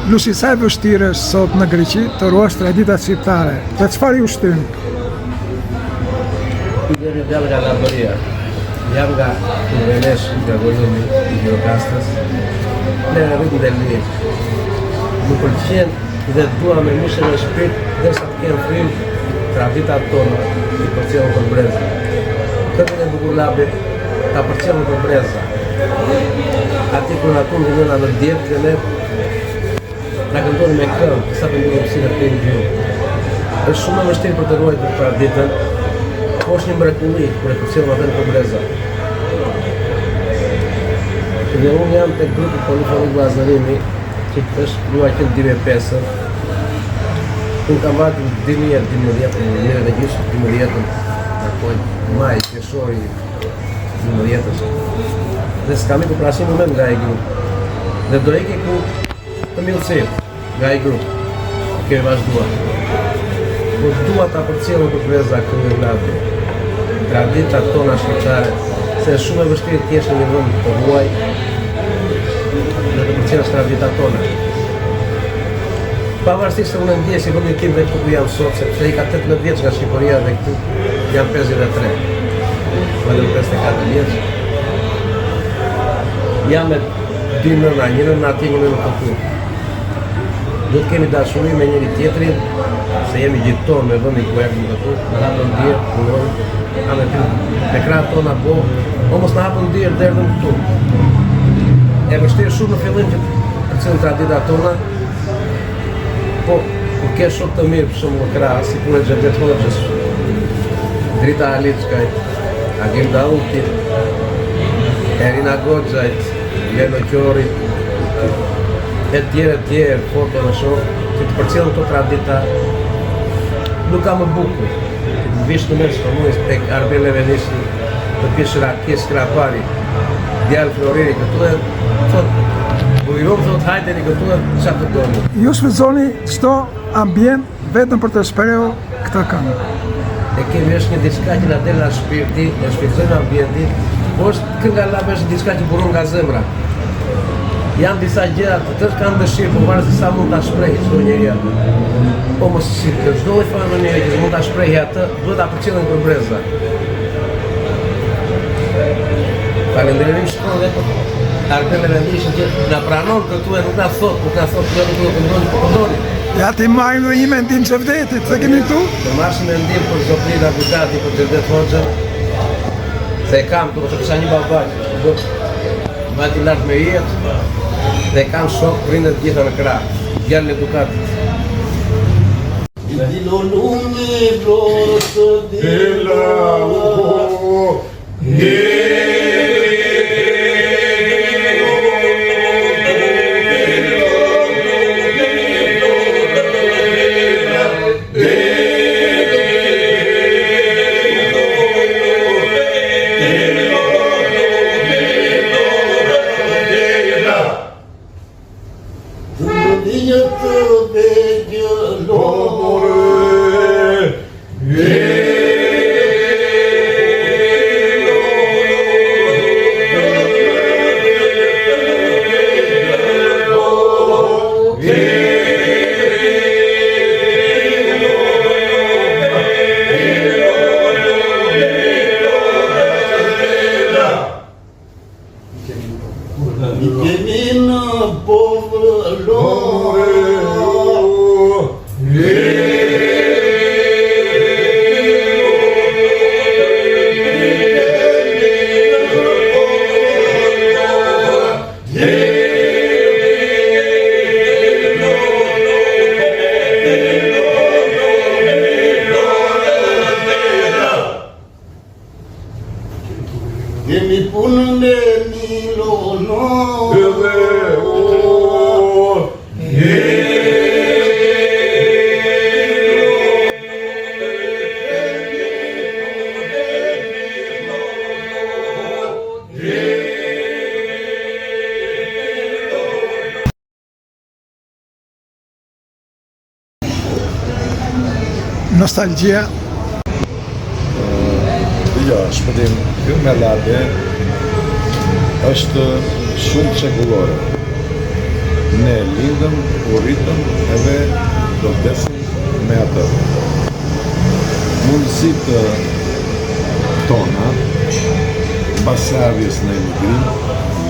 Lusi, sa e vështirë është sot në Greqi të ruash traditat shqiptare? Dhe çfarë ju shtyn? Jam nga Lambëria, jam nga Venesh, nga Gollumi, i Gjirokastës. Ne rritu dhe mirë. Më pëlqen dhe dua me mishën e shpirt derisa të kem frym traditat tona i përcjellën për breza. Këtë e bukur labi ta përcjellën për breza. Ati kur na tunë nëna në djetë dhe ne na këndoni me këmbë, sa pëndurim si në të një. Është shumë e vështirë për të ruajtur traditën, po është një mrekulli kur e përcjellën atë në për breza. Dhe unë jam të grupi polifonik Vllazërimi, që është luajtën 2005. Unë kam vajtë 2010 dhe gjyshë 2010, apoj maj, qershori 2010. Dhe s'kam i kuprasim në nga i grup. Dhe do eki ku të milësit nga i grup, kemi vazhduar. Po dua ta përcjellën për breza këngë labi, traditat tona shqiptare, se është shumë e vështirë të jesh në një vend të huaj dhe të përcjellësh traditat tona. Pavarësisht se unë ndjej si vendin tim dhe këtu ku jam sot, sepse i ka 18 vjeç nga Shqipëria dhe këtu jam 53. Valem 54 vjeç. Jam me 2 nëna, një nëna atje, një nëna këtu. Do të kemi dashuri me njëri tjetrin, se jemi gjithtonë me vendin ku jemi këtu, në hapën dirë, me krahët tona bo, mos në hapën dirë deri në këtu. E vështirë shumë në fillim që përcjellin traditat tona, po kur ke shok të mirë për shumë në krahë, si kur e Xherxhet Hoxhës, Drita Aliçkajt, Agim Dautit, Erina Goxhajt, Leno Qori, e tjerë, foto në shok, që të përcjellin këto tradita, nuk ka më bukur. Të vish në mes komunist tek Arbel Levenishi, të pish rakjes Krapari, djalë Florini këtu dhe thot, bujrom thot hajdeni këtu dhe çfarë të doni. Ju shfrytëzoni çdo ambient vetëm për të shprehur këtë këngë. E kemi është një diçka që na del nga shpirti, e shfrytëzojmë ambientin, po është kënga labe është diçka që buron nga zemra. Janë disa gjëra të tërë kanë dëshirë, po varet se sa mund ta shprehë çdo njeri atë. Po mos si çdo lloj mënyre që mund ta shprehë atë, duhet ta përcjellën për breza. Falenderojmë shkollën dhe Arbel Levenishi që na pranon këtu e nuk na thot jo nuk do të ndoni, po ndoni. Ja ti marrim në një mendim që vdetit, se kemi këtu? Të marrësh mendim për Zotrin Avukati, për Xherxhet Hoxhën, se kam, do të kisha një babaj, vati lart me jetë, dhe kam shok prindet gjitha në krah, djalin e Dukatit. Nostalgjia. Jo, shpëtim, kënga labe është shumë çekullore. ne lindëm, u rritëm edhe do vdesim me atë. Mundësitë tona, mbas ardhjes në emigrim,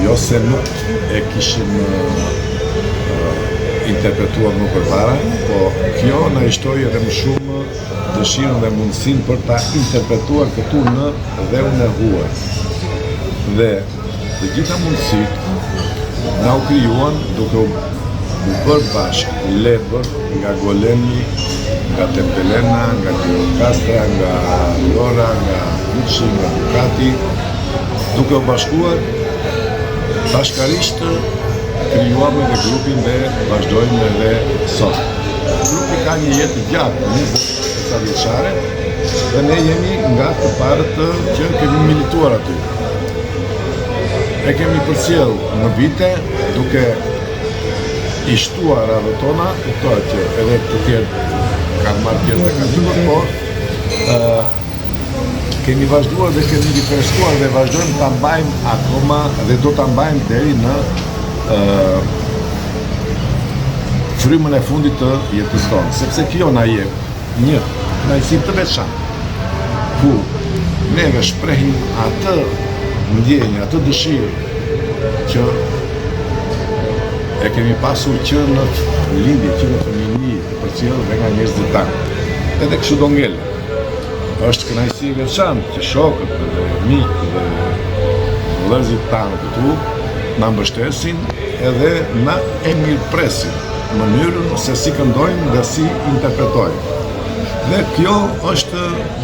jo se nuk e kishim interpretuar më përpara, po kjo na i shtoi edhe më shumë dëshirën dhe mundësinë për ta interpretuar këtu në dheun e huaj. Dhe të gjitha mundësitë na u krijuan duke u bërë bashkë lebër nga Golemi, nga Tempelena, nga Gjirokastra, nga Lora, nga Gucci, nga Ducati, duke u bashkuar bashkarisht krijuam edhe grupin dhe vazhdojmë edhe sot. Grupi ka një jetë gjatë, 20 vjeçare, dhe ne jemi nga të parët që kemi milituar aty. E kemi përcjell në vite duke i shtuar radhët tona, kuptohet që edhe të tjerë kanë marrë pjesë dhe kanë dhënë, por kemi vazhduar dhe kemi rifreskuar dhe vazhdojmë ta mbajmë akoma dhe do ta mbajmë deri në frymën e fundit të jetës tonë, sepse kjo na jep një kënaqësi të veçantë, ku neve shprehim atë ndjenjë, atë dëshirë që e kemi pasur që në lindje, që në fëmijëri, të përcjellur dhe nga njerëzit tanë. Edhe kështu do ngele. Është kënaqësi e veçantë që shokët dhe miqtë dhe vëllezërit tanë këtu na mbështesin edhe na e mirëpresin mënyrën se si këndojmë dhe si interpretojmë. Dhe kjo është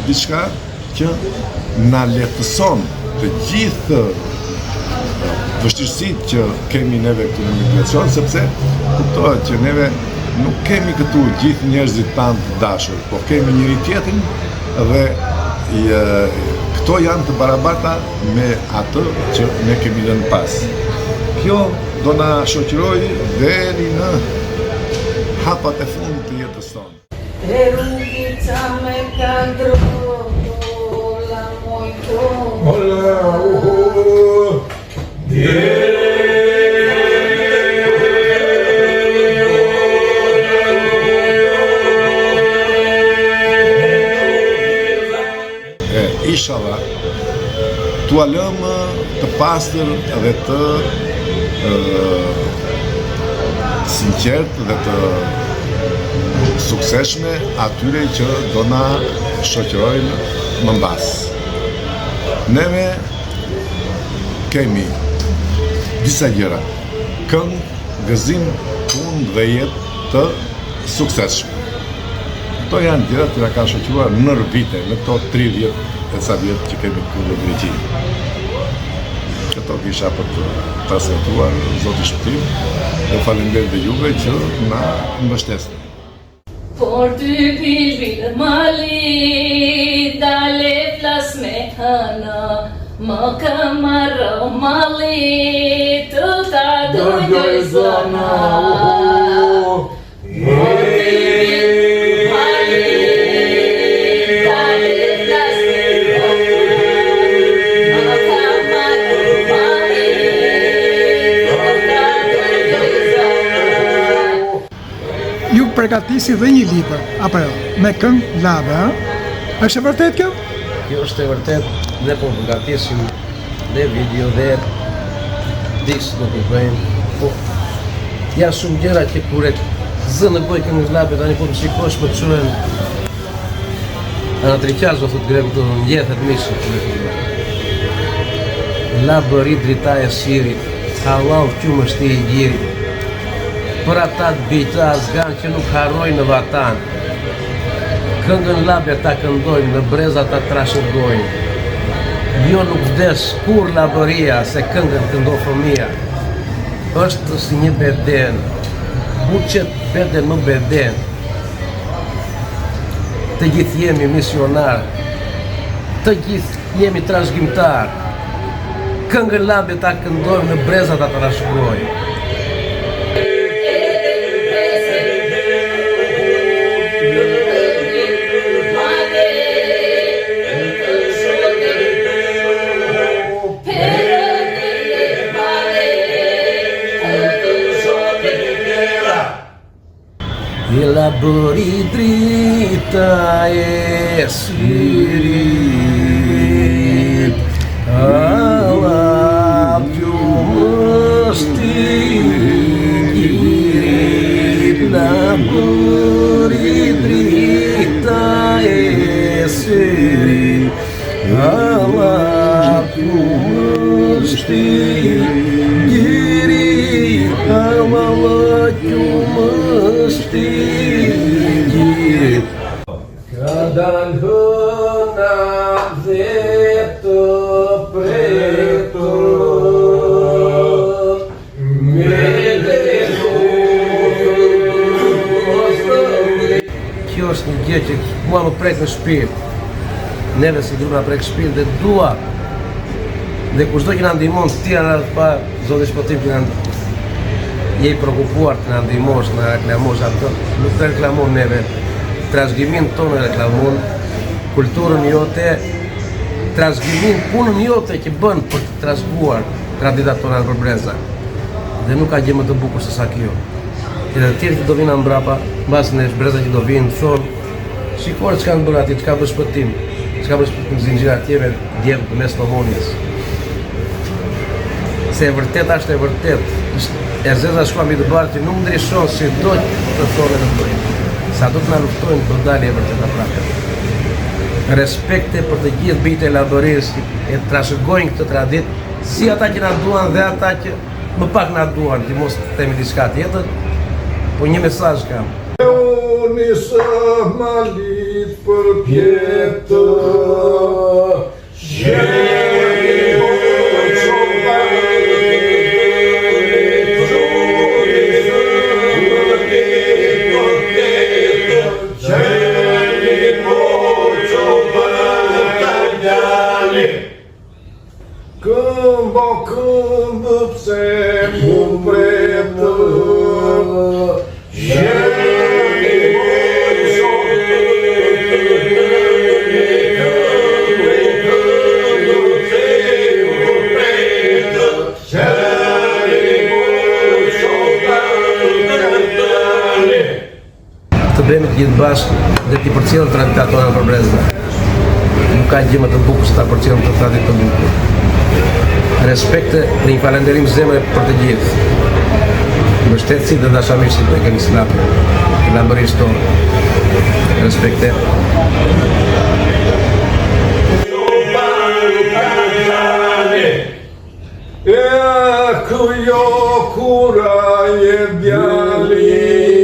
diçka që na lehtëson të gjithë vështirësitë që kemi neve këtu në migracion, sepse kuptohet që neve nuk kemi këtu gjithë njerëzit tanë të dashur, po kemi njëri tjetrin dhe këto janë të barabarta me atë që ne kemi lënë pas. Kjo do na shoqërojë deri në hapat e fundit të jetës tonë. E rrugica me ka ndrola moj Inshallah, t'ua lëmë të pastër dhe të sinqert dhe të suksesshme atyre që do na shoqërojnë më mbas. Neve kemi disa gjëra, këngë, gëzim, punë dhe jetë të suksesshme. Këto janë gjërat që na kanë shoqëruar në vite, në këto 30 e ca vjetë që kemi këtu në Greqi. Këto kisha për të transmetuar Zoti shpëtim dhe faleminderit dhe juve që na mbështesni. Por ty bilbil mali, dale flas me hëna, më ka marrë mali, të ta dojnë zona. Por ty bilbil mali, dale flas me hëna, më ka marrë mali, të ta dojnë zona. Ju përgatisi dhe një libër, apo jo, me këngë labe, ha? Është e vërtet kjo? Kjo është e vërtet, ne po përgatisim dhe video dhe disë do të bëjmë, po janë shumë gjëra që kur e zë në bëjë këngë labe, tani po të shikosh më të quen anatriqash do thot greku të njethet mishë. Labë rrit drita e shirit, halal qumë është i gjirit, për ata të bijta zgan që nuk harrojnë në vatan. Këngën labe ta këndojnë, në breza ta trashëgojnë. Jo nuk vdes kur labëria, se këngën këndo fëmia. Është si një beden, buqet beden më beden. Të gjithë jemi misionar, të gjithë jemi trashëgimtar. Këngën labe ta këndojnë, në breza ta trashëgojnë. E la bëri drita e syrit, Allah t'ju më stigit, la bëri drita e syrit, Allah t'ju më stigit, Allah t'ju më stigit. Ka dal hëna dhe të pretën, me kjo është një gjë që mua më prek në shpirt, neve si grup na prek shpirt dhe dua dhe kushdo që na ndihmon të tjera pa zoti shpëtim që na je i prekupuar të na ndihmosh, na reklamosh atë, nuk të reklamon neve, trashëgimin tonë reklamon, kulturën jote, trashëgimin punën jote që bën për të trashëguar traditat tona në përbreza. Dhe nuk ka gjë më të bukur se sa kjo. Edhe të tjerë që do vinë mbrapa, mbas nesh breza që do vinë thonë, shikoj çka kanë bërë aty, çka bën shpëtim, çka bën shpëtim zinxhira tjeve djem mes Tomonjes. Se e vërtet është e vërtet. E zeza shkua mbi të barë që nuk ndryshon si do të thonë në bëjnë. Sa do të na luftojnë do dalë e vërtet prapë. Respekte për të gjithë bijtë e laborisë që e trashëgojnë këtë traditë, si ata që na duan dhe ata që më pak na duan, që mos themi diçka tjetër, po një mesazh kam. Unë së malit për pjetë, këmba këmbë pse mu pretë, të bëjmë të gjithë bashkë dhe t'i përcjellëm traditat tona në përbreza. Nuk ka gjë më të bukur se ta përcjellëm të traditë të bukur. Respekte dhe një falenderim zemre për të gjithë. Mbështetësi dhe dashamirësi të kemi islam, të laborisë tonë. Respekte. e këjo kura e djalit,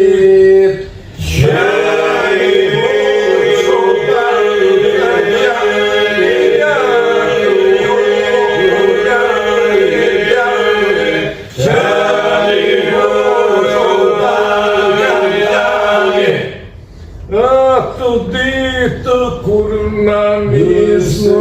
atë ditë kur na nisë,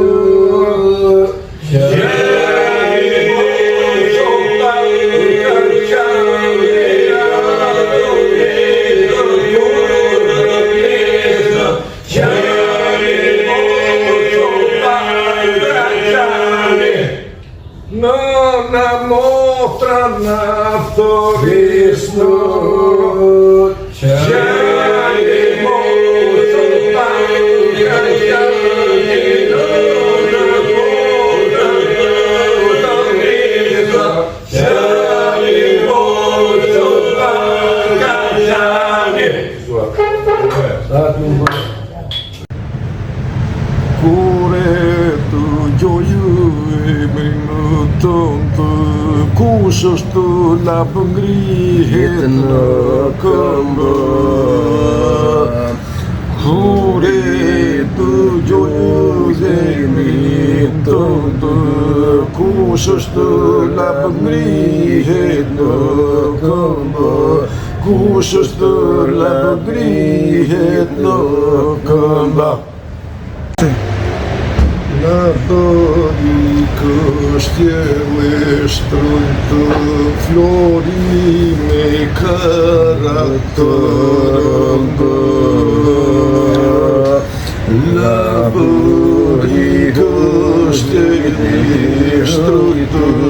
Nëna motra na thorisnë, qëri motra Kure të gjoju e me në tënë të kush është lapë ngrihet në këmbë. Kure të gjoju e me në tënë të kush është lapë ngrihet në këmbë. Kush është lapë ngrihet në këmbë. Në dëri kështjele shtrën të flori me karat të rëngë. Në dëri kështjele shtrën të